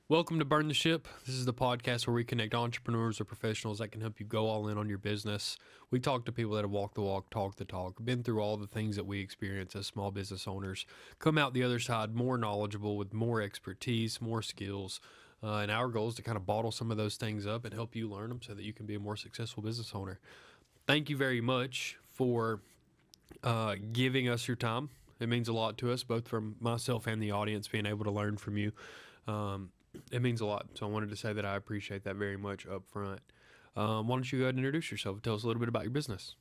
Welcome to Burn the Ship. This is the podcast where we connect entrepreneurs or professionals that can help you go all in on your business. We talk to people that have walked the walk, talked the talk, been through all the things that we experience as small business owners, come out the other side more knowledgeable with more expertise, more skills. And our goal is to kind of bottle some of those things up and help you learn them so that you can be a more successful business owner. Thank you very much for giving us your time. It means a lot to us, both from myself and the audience, being able to learn from you. Um, it means a lot. So I wanted to say that I appreciate that very much up front. Why don't you go ahead and introduce yourself? Tell us a little bit about your business.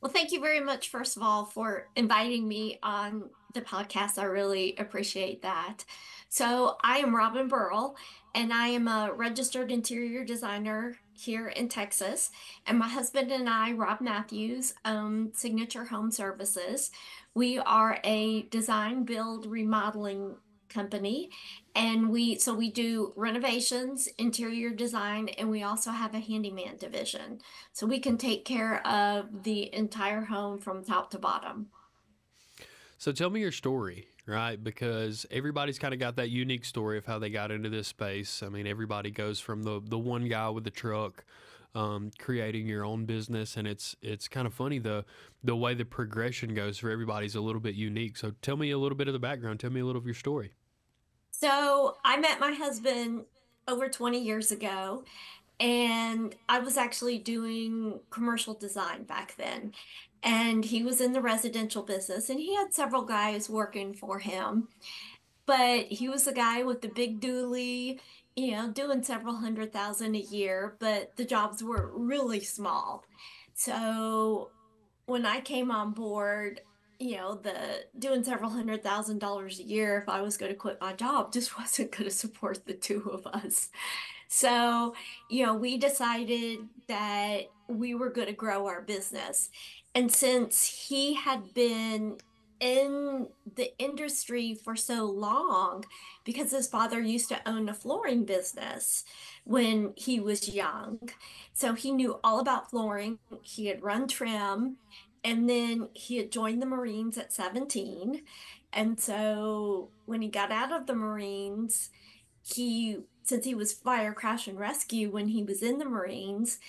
Well, thank you very much, first of all, for inviting me on the podcast. I really appreciate that. So, I am Robin Burrill, and I am a registered interior designer here in Texas. And my husband and I, Rob Mathews, own Signature Home Services. We are a design, build, remodeling company, and we do renovations, interior design, and we also have a handyman division. So we can take care of the entire home from top to bottom. So tell me your story, right? Because everybody's kind of got that unique story of how they got into this space. I mean, everybody goes from the one guy with the truck, creating your own business, and it's kind of funny the way the progression goes for everybody's a little bit unique. So tell me a little bit of the background. Tell me a little of your story. So I met my husband over 20 years ago, and I was actually doing commercial design back then. And he was in the residential business, and he had several guys working for him. But he was the guy with the big dually, doing several hundred thousand a year, but the jobs were really small. So when I came on board, the doing several $100,000 a year, if I was going to quit my job, just wasn't going to support the two of us. So, we decided that we were going to grow our business. And since he had been in the industry for so long, because his father used to own a flooring business when he was young, so he knew all about flooring. He had run trim, and then he had joined the Marines at 17. And so when he got out of the Marines, since he was fire crash and rescue when he was in the Marines,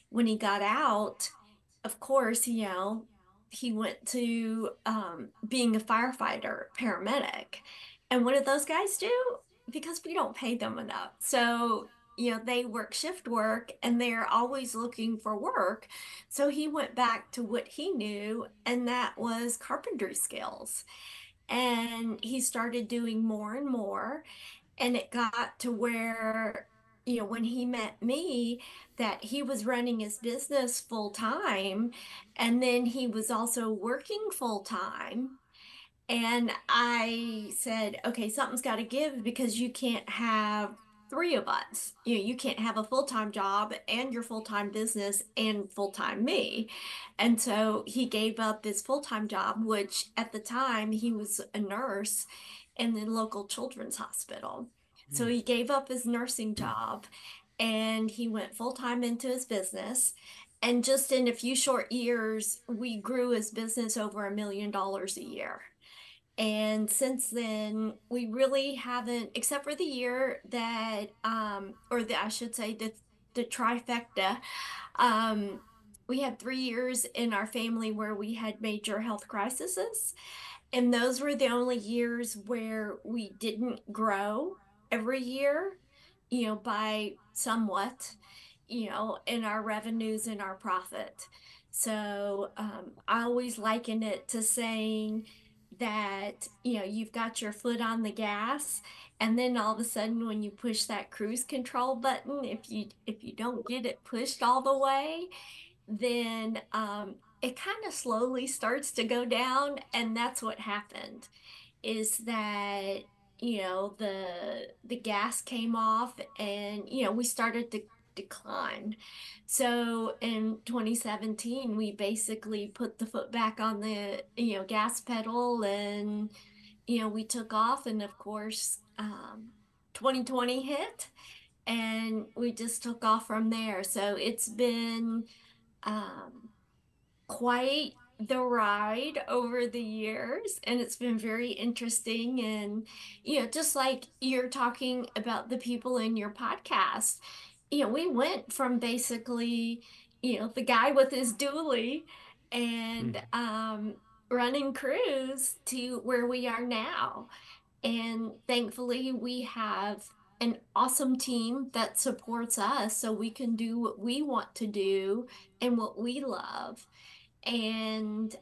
when he got out, of course, he went to being a firefighter, paramedic. And what did those guys do? Because we don't pay them enough. So, they work shift work and they're always looking for work. So he went back to what he knew, and that was carpentry skills. And he started doing more and more. And it got to where, when he met me, that he was running his business full time. And then he was also working full time. And I said, okay, something's got to give because you can't have three of us. You can't have a full-time job and your full-time business and full-time me. And so he gave up his full-time job, which at the time he was a nurse in the local children's hospital. So Hmm. he gave up his nursing job and he went full-time into his business. And just in a few short years, we grew his business over $1 million a year. And since then, we really haven't, except for the year that, I should say, the trifecta. Um, we had 3 years in our family where we had major health crises, and those were the only years where we didn't grow every year, by somewhat, in our revenues and our profit. So I always liken it to saying that, you've got your foot on the gas, and then all of a sudden when you push that cruise control button, if you don't get it pushed all the way, then it kind of slowly starts to go down. And that's what happened, is that the gas came off, and we started to decline. So in 2017 we basically put the foot back on the gas pedal, and we took off. And of course 2020 hit, and we just took off from there. So it's been um, quite the ride over the years, and it's been very interesting. And, just like you're talking about the people in your podcast, we went from basically, the guy with his dually and Mhm. running crews to where we are now. And thankfully, we have an awesome team that supports us so we can do what we want to do and what we love. And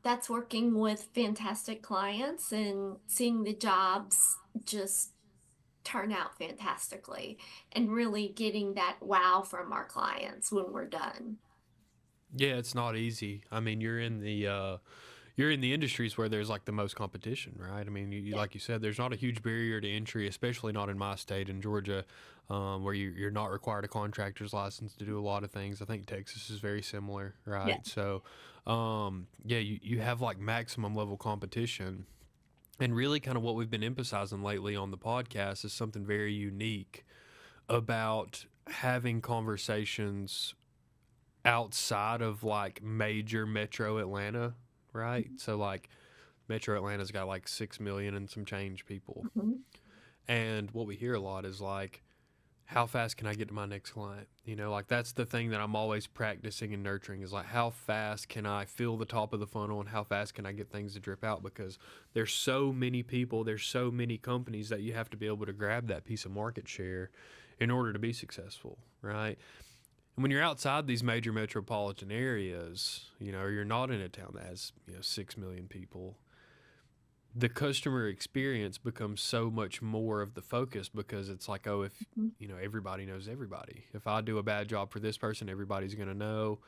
that's working with fantastic clients and seeing the jobs just turn out fantastically and really getting that wow from our clients when we're done. Yeah, it's not easy. I mean, you're in the industries where there's like the most competition, right? I mean, Yeah. like you said, there's not a huge barrier to entry, especially not in my state in Georgia, where you're not required a contractor's license to do a lot of things. I think Texas is very similar, Yeah. right? So, yeah, you have like maximum level competition. And really, kind of what we've been emphasizing lately on the podcast is something very unique about having conversations outside of like major metro Atlanta, right? So like Metro Atlanta's got like 6 million and some change people. Mhm. And what we hear a lot is like, how fast can I get to my next client? You know, like that's the thing that I'm always practicing and nurturing is like, how fast can I fill the top of the funnel and how fast can I get things to drip out? Because there's so many people, there's so many companies that you have to be able to grab that piece of market share in order to be successful, right? And when you're outside these major metropolitan areas, you know, or you're not in a town that has, 6 million people, the customer experience becomes so much more of the focus because it's like, oh, if Mhm. everybody knows everybody. If I do a bad job for this person, everybody's going to know.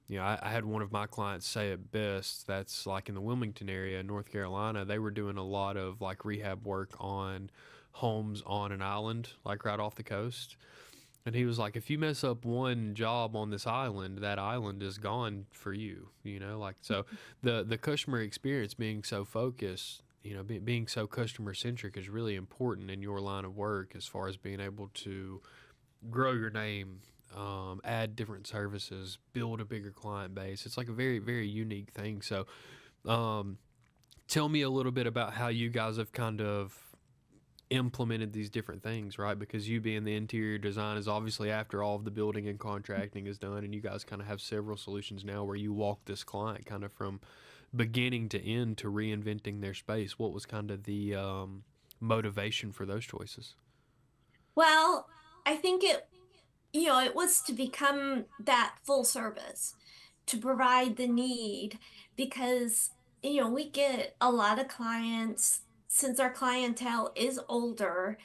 I had one of my clients say it best. That's like in the Wilmington area in North Carolina. They were doing a lot of like rehab work on homes on an island, like right off the coast. And he was like, if you mess up one job on this island, that island is gone for you. Like so, the customer experience being so focused, being so customer centric is really important in your line of work as far as being able to grow your name, add different services, build a bigger client base. It's like a very very unique thing. So, um, tell me a little bit about how you guys have kind of implemented these different things, right? Because you being the interior design is obviously after all of the building and contracting is done, and you guys kind of have several solutions now where you walk this client kind of from beginning to end to reinventing their space. What was kind of the motivation for those choices? Well, I think it was to become that full service, to provide the need, because, we get a lot of clients, since our clientele is older,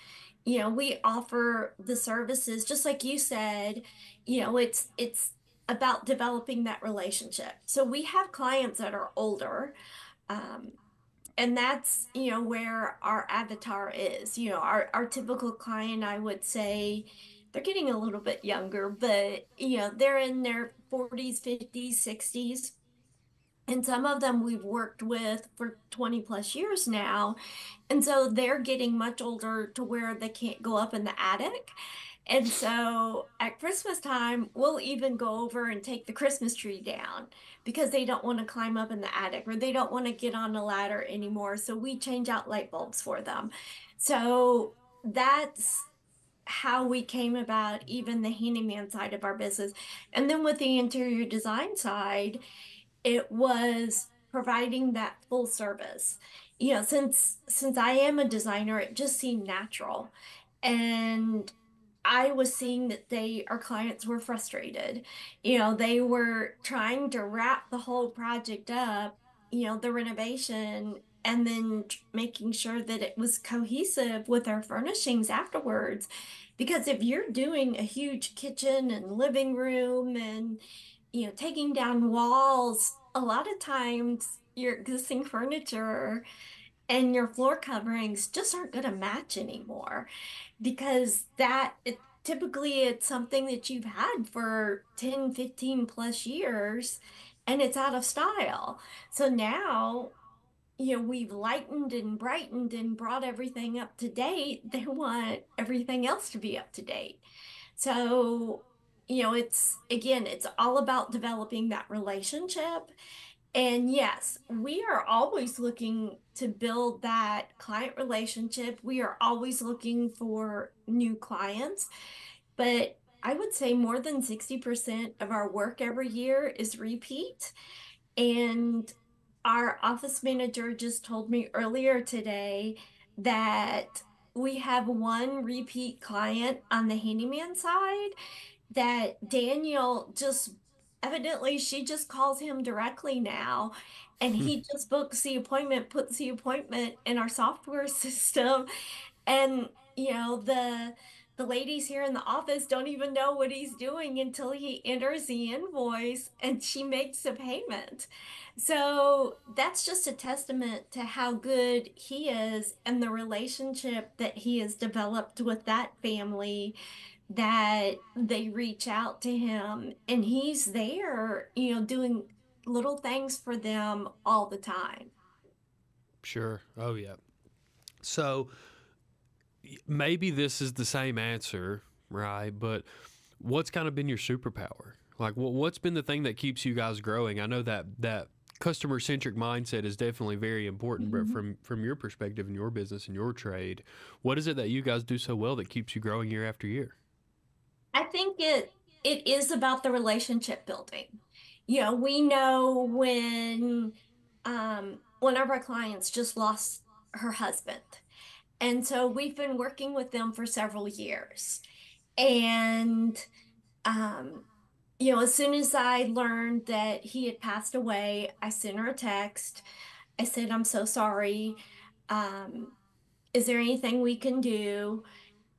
we offer the services, just like you said, it's about developing that relationship. So we have clients that are older, um, and that's where our avatar is. Our typical client, I would say, they're getting a little bit younger, but they're in their 40s, 50s, 60s, and some of them we've worked with for 20 plus years now, and so they're getting much older to where they can't go up in the attic. And so at Christmas time, we'll even go over and take the Christmas tree down because they don't want to climb up in the attic or they don't want to get on a ladder anymore. So we change out light bulbs for them. So that's how we came about even the handyman side of our business. And then with the interior design side, it was providing that full service. Since I am a designer, it just seemed natural. And I was seeing that our clients were frustrated. They were trying to wrap the whole project up, the renovation, and then making sure that it was cohesive with our furnishings afterwards. Because if you're doing a huge kitchen and living room and taking down walls, a lot of times your existing furniture and your floor coverings just aren't going to match anymore because typically it's something that you've had for 10, 15 plus years and it's out of style. So now, we've lightened and brightened and brought everything up to date. They want everything else to be up to date. So, it's again, it's all about developing that relationship And yes, we are always looking to build that client relationship. We are always looking for new clients, but I would say more than 60% of our work every year is repeat. And our office manager just told me earlier today that we have one repeat client on the handyman side that Daniel just evidently she just calls him directly now and he just books the appointment, puts the appointment in our software system and the ladies here in the office don't even know what he's doing until he enters the invoice and she makes the payment. So that's just a testament to how good he is and the relationship that he has developed with that family that they reach out to him and he's there, doing little things for them all the time. Sure. Oh yeah. So maybe this is the same answer, right? But what's kind of been your superpower? Like, what's been the thing that keeps you guys growing? I know that customer centric mindset is definitely very important, but Mhm. from your perspective in your business and your trade, what is it that you guys do so well that keeps you growing year after year? I think it is about the relationship building. We know when one of our clients just lost her husband. And so we've been working with them for several years. And um, as soon as I learned that he had passed away, I sent her a text. I said, I'm so sorry. Um, is there anything we can do?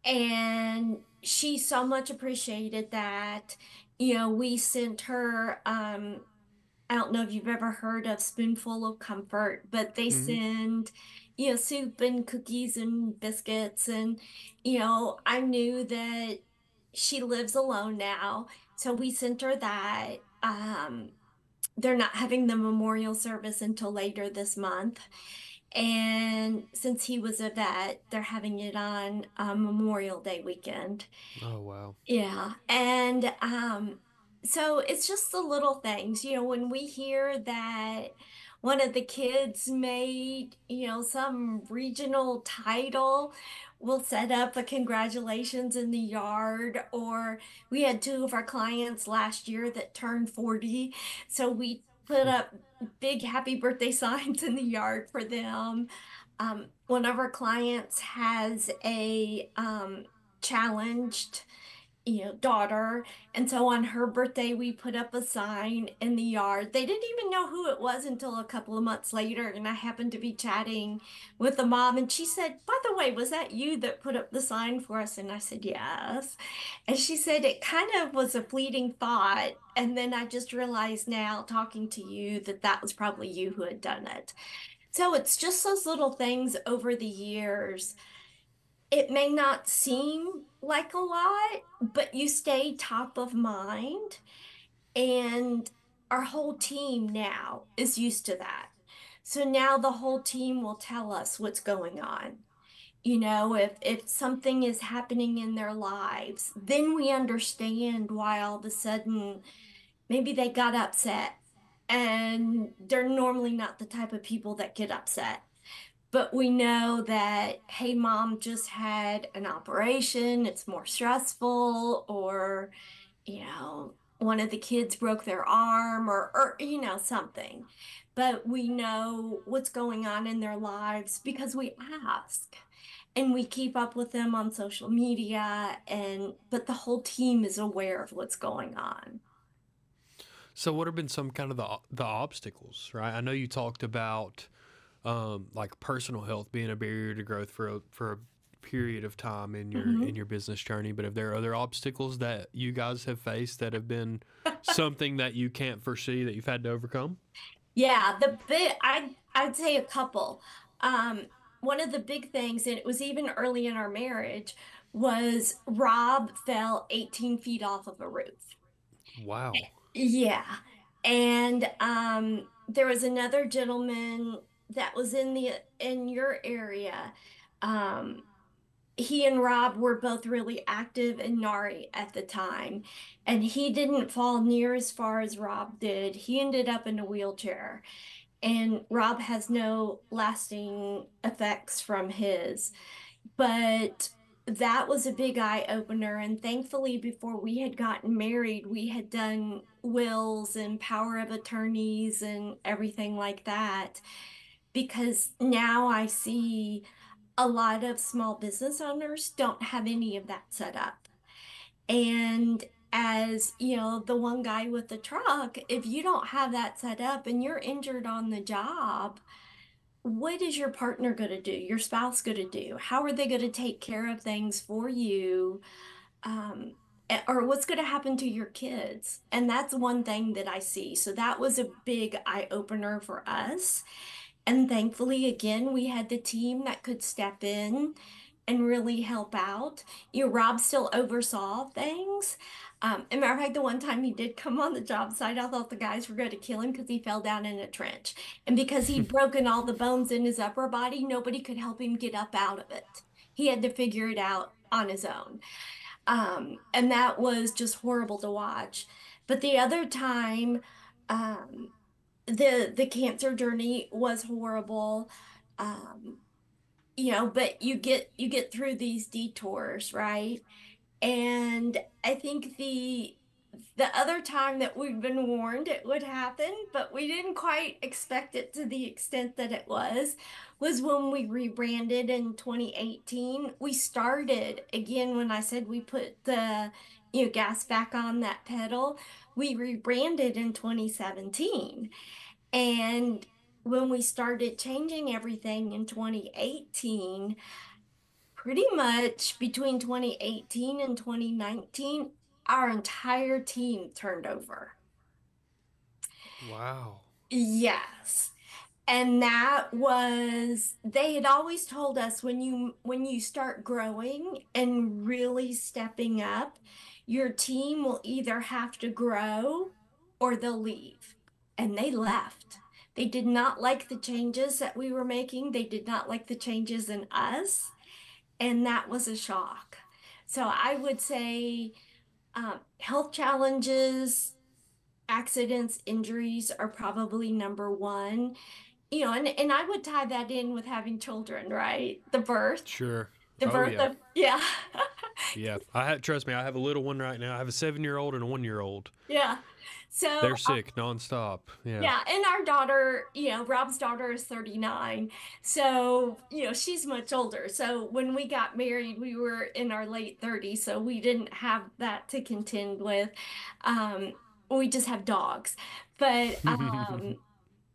And she so much appreciated that. We sent her, I don't know if you've ever heard of Spoonful of Comfort, but they Hmm. send, soup and cookies and biscuits. And, I knew that she lives alone now. So we sent her that. They're not having the memorial service until later this month. And since he was a vet, they're having it on Memorial Day weekend. Oh wow. Yeah. And so it's just the little things, when we hear that one of the kids made, some regional title, we'll set up a congratulations in the yard, or we had two of our clients last year that turned 40. So we put up big happy birthday signs in the yard for them. One of our clients has a challenged daughter. And so on her birthday, we put up a sign in the yard. They didn't even know who it was until a couple of months later. And I happened to be chatting with the mom, and she said, by the way, was that you that put up the sign for us? And I said, yes. And she said, it kind of was a fleeting thought. And then I just realized now, talking to you, that that was probably you who had done it. So it's just those little things over the years. It may not seem like a lot, but you stay top of mind. And our whole team now is used to that. So now the whole team will tell us what's going on. If something is happening in their lives, then we understand why all of a sudden maybe they got upset. And they're normally not the type of people that get upset. But we know that, hey, mom just had an operation, it's more stressful, or, one of the kids broke their arm, or something. But we know what's going on in their lives because we ask and we keep up with them on social media, but the whole team is aware of what's going on. So what have been some kind of the obstacles, right? I know you talked about like personal health being a barrier to growth for a period of time in Mhm. your business journey, but if there are other obstacles that you guys have faced that have been something that you can't foresee that you've had to overcome? Yeah, I'd say a couple. Um, One of the big things, and it was even early in our marriage, was Rob fell 18 feet off of a roof. Wow. Yeah. And there was another gentleman that was in your area. Um, he and Rob were both really active in Nari at the time, and he didn't fall near as far as Rob did. He ended up in a wheelchair, and Rob has no lasting effects from his. But that was a big eye opener. And thankfully, before we had gotten married, we had done wills and power of attorneys and everything like that. Because now I see a lot of small business owners don't have any of that set up. And as you know, the one guy with the truck, if you don't have that set up and you're injured on the job, what is your partner going to do? Your spouse going to do? How are they going to take care of things for you? Um, or what's going to happen to your kids? And that's one thing that I see. So that was a big eye opener for us. And thankfully, again, we had the team that could step in and really help out. You know, Rob still oversaw things. And matter of fact, the one time he did come on the job site, I thought the guys were going to kill him because he fell down in a trench. And because he'd broken all the bones in his upper body, nobody could help him get up out of it. He had to figure it out on his own. And that was just horrible to watch. But the other time, um, the cancer journey was horrible. Um, you know, but you get through these detours, right? And I think the other time that we've been warned it would happen, but we didn't quite expect it to the extent that it was when we rebranded in 2018. We started again when I said we put the gas back on that pedal. We rebranded in 2017. And when we started changing everything in 2018, pretty much between 2018 and 2019, our entire team turned over. Wow. Yes. And that was, they had always told us when you start growing and really stepping up, your team will either have to grow or they'll leave. And they left. They did not like the changes that we were making. They did not like the changes in us. And that was a shock. So I would say health challenges, accidents, injuries are probably number one. You know, and I would tie that in with having children, right? Sure. The Oh birth yeah. of, yeah, Yeah. I had trust me, I have a little one right now. I have a 7-year-old and a 1-year-old. yeah. So, They're sick nonstop. Yeah. yeah, and our daughter, Rob's daughter is 39. So, she's much older. So when we got married, we were in our late 30s, so we didn't have that to contend with. Um, we just have dogs. But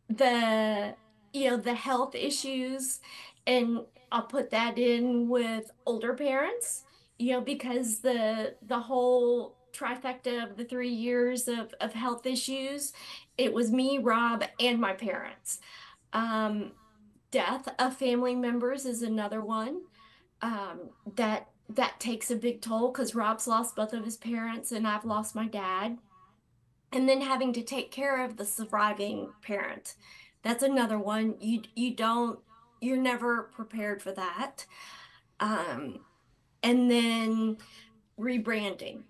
the the health issues, and I'll put that in with older parents, because the whole trifecta of the 3 years of health issues, it was me, Rob, and my parents. um Death of family members is another one. That takes a big toll because Rob's lost both of his parents and I've lost my dad, and then having to take care of the surviving parent. That's another one. You're never prepared for that. Um, and then rebranding,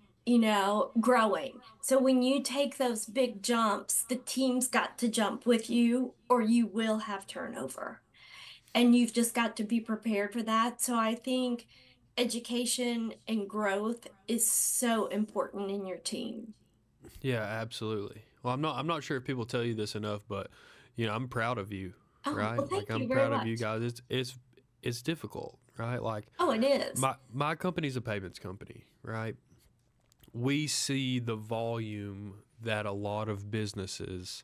growing. So when you take those big jumps, the team's got to jump with you or you will have turnover. And you've just got to be prepared for that. So I think education and growth is so important in your team. Yeah, absolutely. Well, I'm not sure if people tell you this enough, but I'm proud of you, Oh, right? well, Like thank I'm you very proud of you much. guys. It's difficult, right? Like Oh, it is. my company's a payments company, right? We see the volume that a lot of businesses,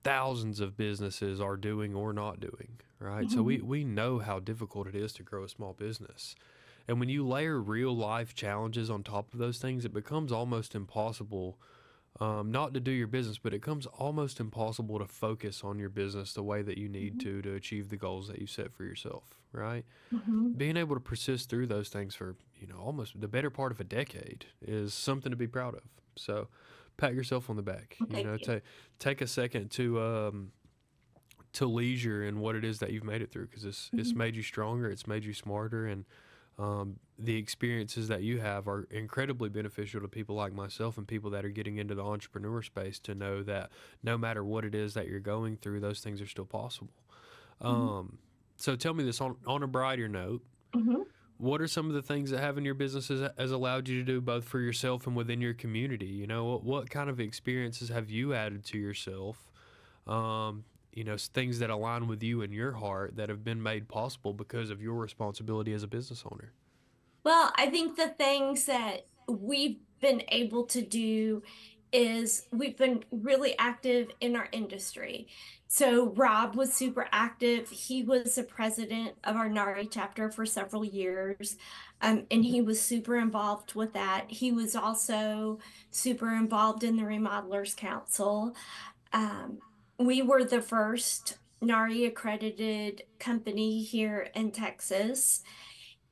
thousands of businesses are doing or not doing, right? So Mhm. we know how difficult it is to grow a small business. And when you layer real life challenges on top of those things, it becomes almost impossible, not to do your business, but it becomes almost impossible to focus on your business the way that you need Mhm. to achieve the goals that you set for yourself, right? Mhm. Being able to persist through those things for, almost the better part of a decade is something to be proud of. So pat yourself on the back, Well, thank you. take a second to leisure in what it is that you've made it through because it's Mhm. made you stronger, it's made you smarter, and The experiences that you have are incredibly beneficial to people like myself and people that are getting into the entrepreneur space to know that no matter what it is that you're going through, those things are still possible. Mhm. Um, so tell me this on a brighter note. Mhm. What are some of the things that having your business has allowed you to do both for yourself and within your community? You know, what kind of experiences have you added to yourself? Um, things that align with you and your heart that have been made possible because of your responsibility as a business owner. Well, I think the things that we've been able to do is we've been really active in our industry. So Rob was super active. He was the president of our NARI chapter for several years, and he was super involved with that. He was also super involved in the Remodelers Council. Um, we were the first NARI accredited company here in Texas.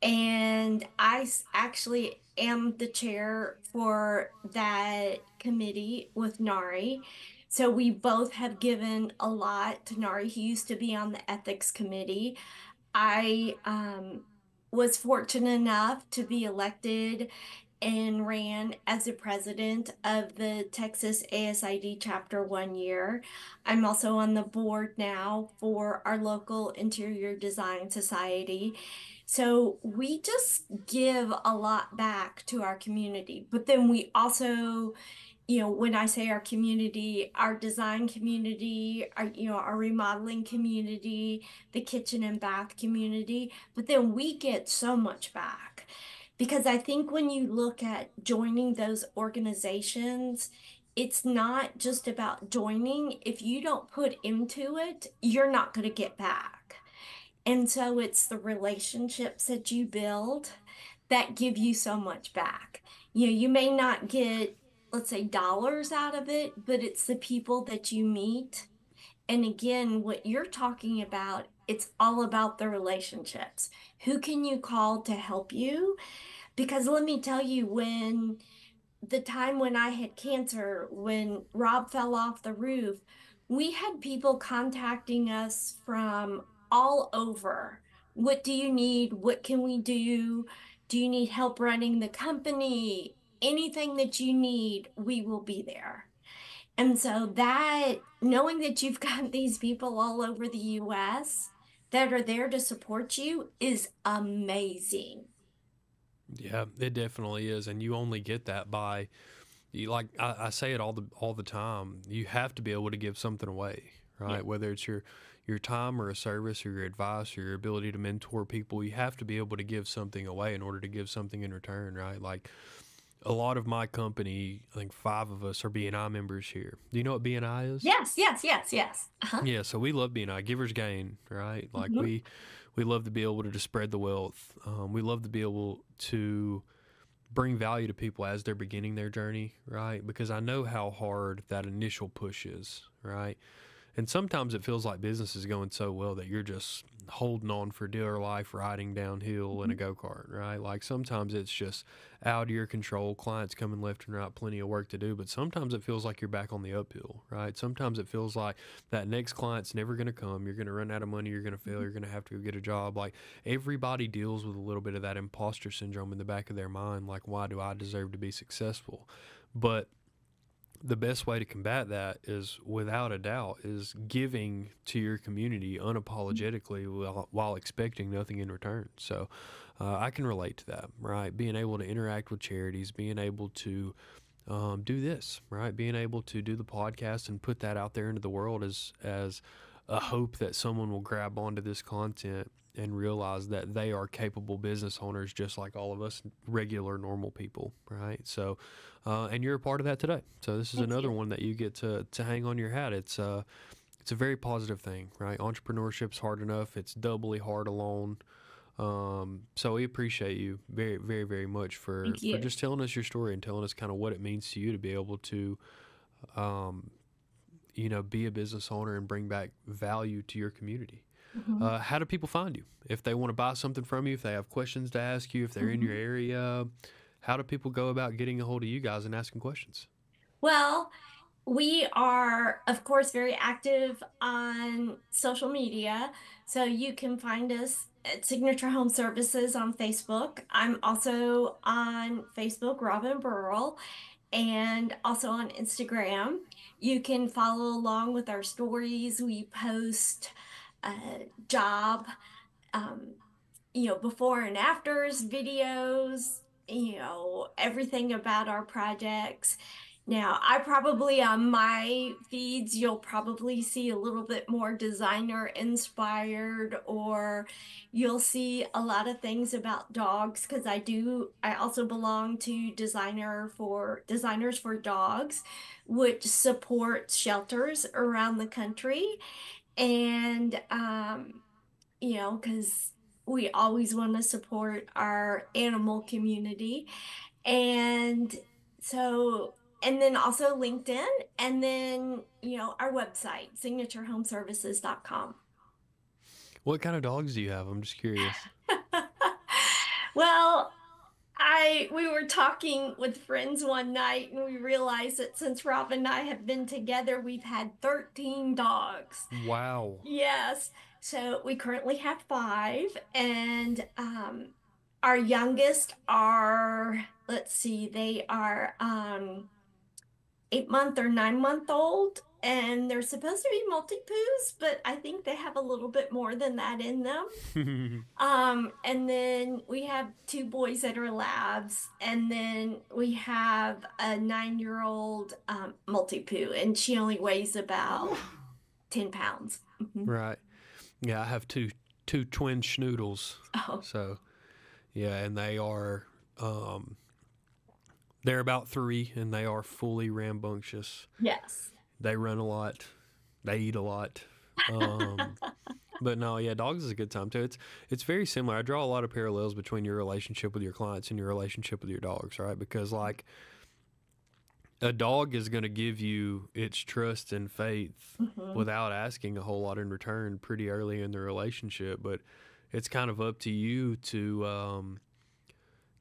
And actually am the chair for that committee with Nari. So we both have given a lot to Nari. He used to be on the ethics committee. I was fortunate enough to be elected and ran as the president of the Texas ASID chapter 1 year. I'm also on the board now for our local interior design society. So we just give a lot back to our community, but then we also, when I say our community, our design community, our remodeling community, the kitchen and bath community, but then we get so much back. Because I think when you look at joining those organizations, it's not just about joining. If you don't put into it, you're not going to get back. And so it's the relationships that you build that give you so much back. You may not get, let's say, dollars out of it, but it's the people that you meet. And again, what you're talking about, it's all about the relationships. Who can you call to help you? Because let me tell you, when the time when I had cancer, when Rob fell off the roof, we had people contacting us from all over. What do you need? What can we do? Do you need help running the company? Anything that you need, we will be there. And so that knowing that you've got these people all over the US that are there to support you is amazing. Yeah, it definitely is, and you only get that by you. Like I say it all the time. You have to be able to give something away, Yeah. right? Whether it's your time or a service or your advice or your ability to mentor people, you have to be able to give something away in order to give something in return, right? Like a lot of my company, I think 5 of us are BNI members here. Do you know what BNI is? Yes, yes, yes, yes. Uh-huh. Yeah, so we love BNI, givers gain, right? Like Mhm. we love to be able to spread the wealth. We love to be able to bring value to people as they're beginning their journey, right? Because I know how hard that initial push is, right? And sometimes it feels like business is going so well that you're just holding on for dear life, riding downhill in a Mhm. go kart, right? Like sometimes it's just out of your control, clients coming left and right, plenty of work to do. But sometimes it feels like you're back on the uphill, right? Sometimes it feels like that next client's never going to come. You're going to run out of money. You're going to fail. You're going to have to go get a job. Like everybody deals with a little bit of that imposter syndrome in the back of their mind. Like, why do I deserve to be successful? But the best way to combat that is without a doubt is giving to your community unapologetically while expecting nothing in return. So I can relate to that, right? Being able to interact with charities, being able to do this, right? Being able to do the podcast and put that out there into the world as a hope that someone will grab onto this content and realize that they are capable business owners just like all of us regular normal people, right? So and you're a part of that today. So this is Thank another you. one that you get to hang on your hat. It's a very positive thing, right? Entrepreneurship's hard enough. It's doubly hard alone. So we appreciate you very, very, very much Thank for you. just telling us your story and telling us kind of what it means to you to be able to, um, be a business owner and bring back value to your community. Mhm. How do people find you if they want to buy something from you? If they have questions to ask you, if they're in your Mhm. area, how do people go about getting a hold of you guys and asking questions? Well, we are, of course, very active on social media. So you can find us at Signature Home Services on Facebook. I'm also on Facebook, Robin Burrill, and also on Instagram. You can follow along with our stories. We post job um, before and afters videos, everything about our projects. Now, I probably on my feeds, you'll probably see a little bit more designer inspired, or you'll see a lot of things about dogs because I also belong to Designers for Dogs, which supports shelters around the country. And because we always want to support our animal community. And so, and then also LinkedIn, and then, our website, signaturehomeservices.com. What kind of dogs do you have? I'm just curious. Well, we were talking with friends one night and we realized that since Rob and I have been together, we've had 13 dogs. Wow. Yes. So we currently have five, and our youngest are, let's see, they are 8 month or 9 month old, and they're supposed to be multi-poos, but I think they have a little bit more than that in them. And then we have two boys that are labs, and then we have a 9-year-old multi-poo, and she only weighs about 10 pounds. Mhm. Right. Yeah, I have two twin schnoodles. Oh, So yeah, and um they're about 3 and they are fully rambunctious. yes. They run a lot. They eat a lot. Um but no, yeah, dogs is a good time too. It's very similar. I draw a lot of parallels between your relationship with your clients and your relationship with your dogs, right? Because like a dog is going to give you its trust and faith Hmm. without asking a whole lot in return pretty early in the relationship, but it's kind of up to you to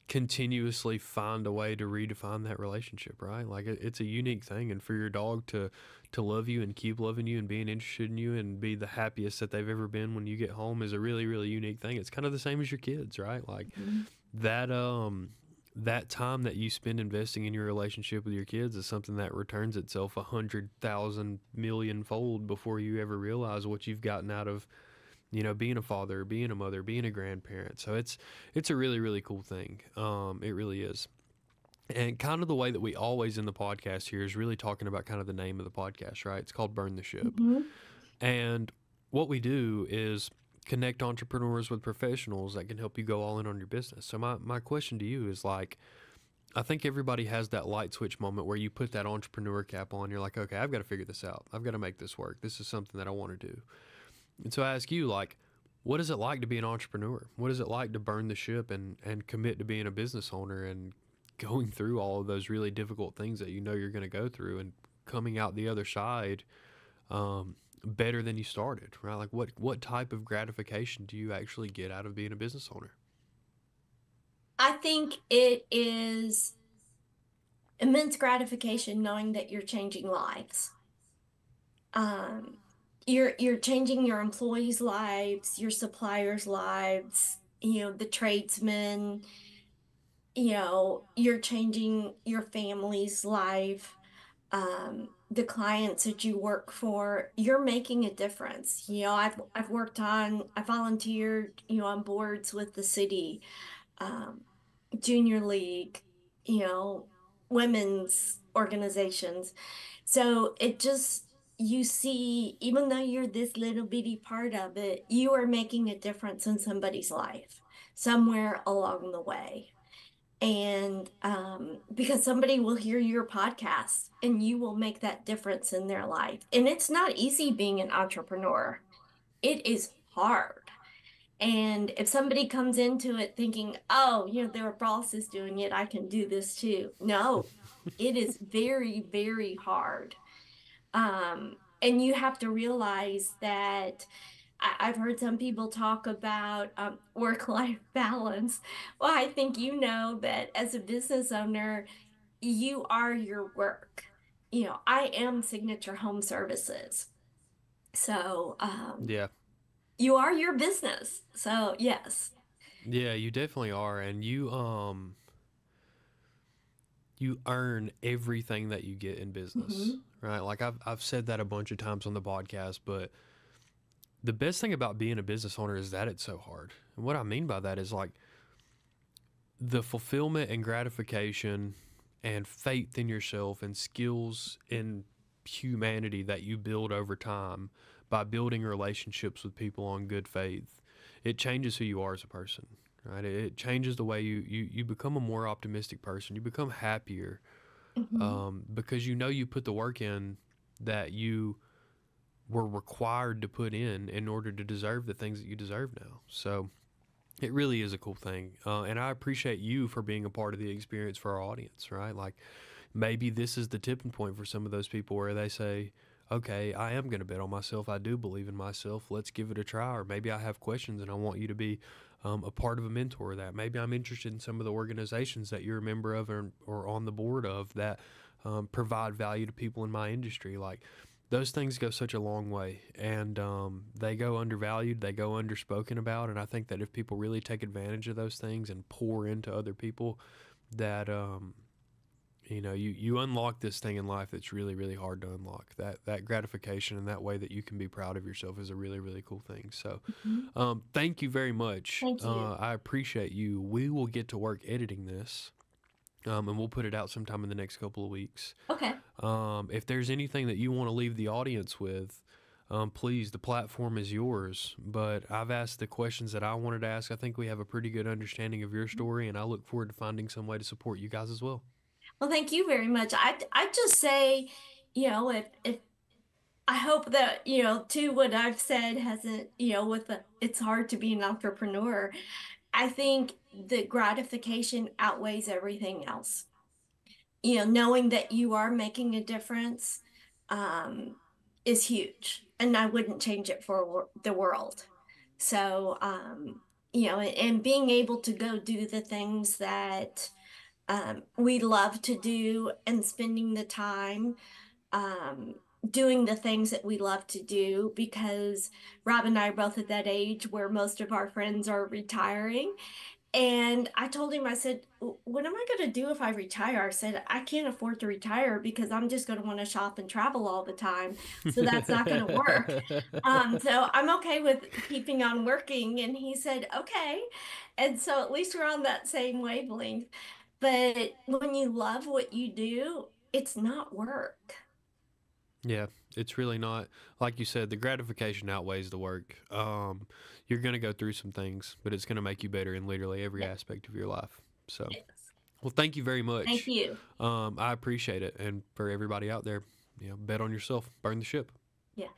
continuously find a way to redefine that relationship, right? Like it's a unique thing, and for your dog to love you and keep loving you and being interested in you and be the happiest that they've ever been when you get home is a really really unique thing. It's kind of the same as your kids, right? Like Hmm. that that time that you spend investing in your relationship with your kids is something that returns itself 100,000 million fold before you ever realize what you've gotten out of being a father, being a mother, being a grandparent. So it's a really really cool thing. It really is. And kind of the way that we always in the podcast here is really talking about kind of the name of the podcast, right? It's called Burn the Ship. Hmm. And what we do is connect entrepreneurs with professionals that can help you go all in on your business. So my question to you is like, I think everybody has that light switch moment where you put that entrepreneur cap on. You're like, okay, I've got to figure this out. I've got to make this work. This is something that I want to do. And so I ask you, like, what is it like to be an entrepreneur? What is it like to burn the ship and commit to being a business owner and going through all of those really difficult things that you know you're going to go through and coming out the other side better than you started, right? Like, what type of gratification do you actually get out of being a business owner? I think it is immense gratification knowing that you're changing lives. Um, you're changing your employees' lives, your suppliers' lives, the tradesmen, you're changing your family's life, the clients that you work for, you're making a difference. I volunteered, on boards with the city, um, junior league, you know, women's organizations. So you see, even though you're this little bitty part of it, you are making a difference in somebody's life somewhere along the way. And because somebody will hear your podcast and you will make that difference in their life. And it's not easy being an entrepreneur, it is hard. And if somebody comes into it thinking, oh, their boss is doing it, I can do this too. No, it is very, very hard. And you have to realize that I've heard some people talk about work-life balance. Well, I think that as a business owner, you are your work. I am Signature Home Services. So, Yeah. you are your business. So yes. Yeah, you definitely are, and you earn everything that you get in business, Hmm. right? Like I've said that a bunch of times on the podcast, but the best thing about being a business owner is that it's so hard. And what I mean by that is like the fulfillment and gratification and faith in yourself and skills in humanity that you build over time by building relationships with people on good faith. It changes who you are as a person, right? It changes the way you become a more optimistic person. You become happier, Hmm. because you know you put the work in that you were required to put in order to deserve the things that you deserve now. So it really is a cool thing. And I appreciate you for being a part of the experience for our audience, right? Like maybe this is the tipping point for some of those people where they say, okay, I am going to bet on myself. I do believe in myself. Let's give it a try. Or maybe I have questions and I want you to be a part of a mentor of that. Maybe I'm interested in some of the organizations that you're a member of or on the board of that provide value to people in my industry. Like those things go such a long way, and they go undervalued, they go underspoken about. And I think that if people really take advantage of those things and pour into other people, that you unlock this thing in life that's really really hard to unlock. That gratification and that way that you can be proud of yourself is a really really cool thing. So Hmm. thank you very much. Thank you. I appreciate you. We will get to work editing this, and we'll put it out sometime in the next couple of weeks. Okay. If there's anything that you want to leave the audience with, please, the platform is yours. But I've asked the questions that I wanted to ask. I think we have a pretty good understanding of your story, and I look forward to finding some way to support you guys as well. Well, thank you very much. I just say, if I hope that, too, what I've said hasn't, it's hard to be an entrepreneur. I think the gratification outweighs everything else. Knowing that you are making a difference, um, is huge, and I wouldn't change it for the world. So, and being able to go do the things that we love to do and spending the time um, doing the things that we love to do, because Rob and I are both at that age where most of our friends are retiring. And I told him, I said, what am I going to do if I retire? I said, I can't afford to retire because I'm just going to want to shop and travel all the time. So that's not going to work. So I'm okay with keeping on working. And he said, okay. And so at least we're on that same wavelength. But when you love what you do, it's not work. Yeah, it's really not. Like you said, the gratification outweighs the work. You're going to go through some things, but it's going to make you better in literally every Yeah. aspect of your life. So, Yes. well, thank you very Thank much. you. I appreciate it. And for everybody out there, bet on yourself, burn the ship. Yes.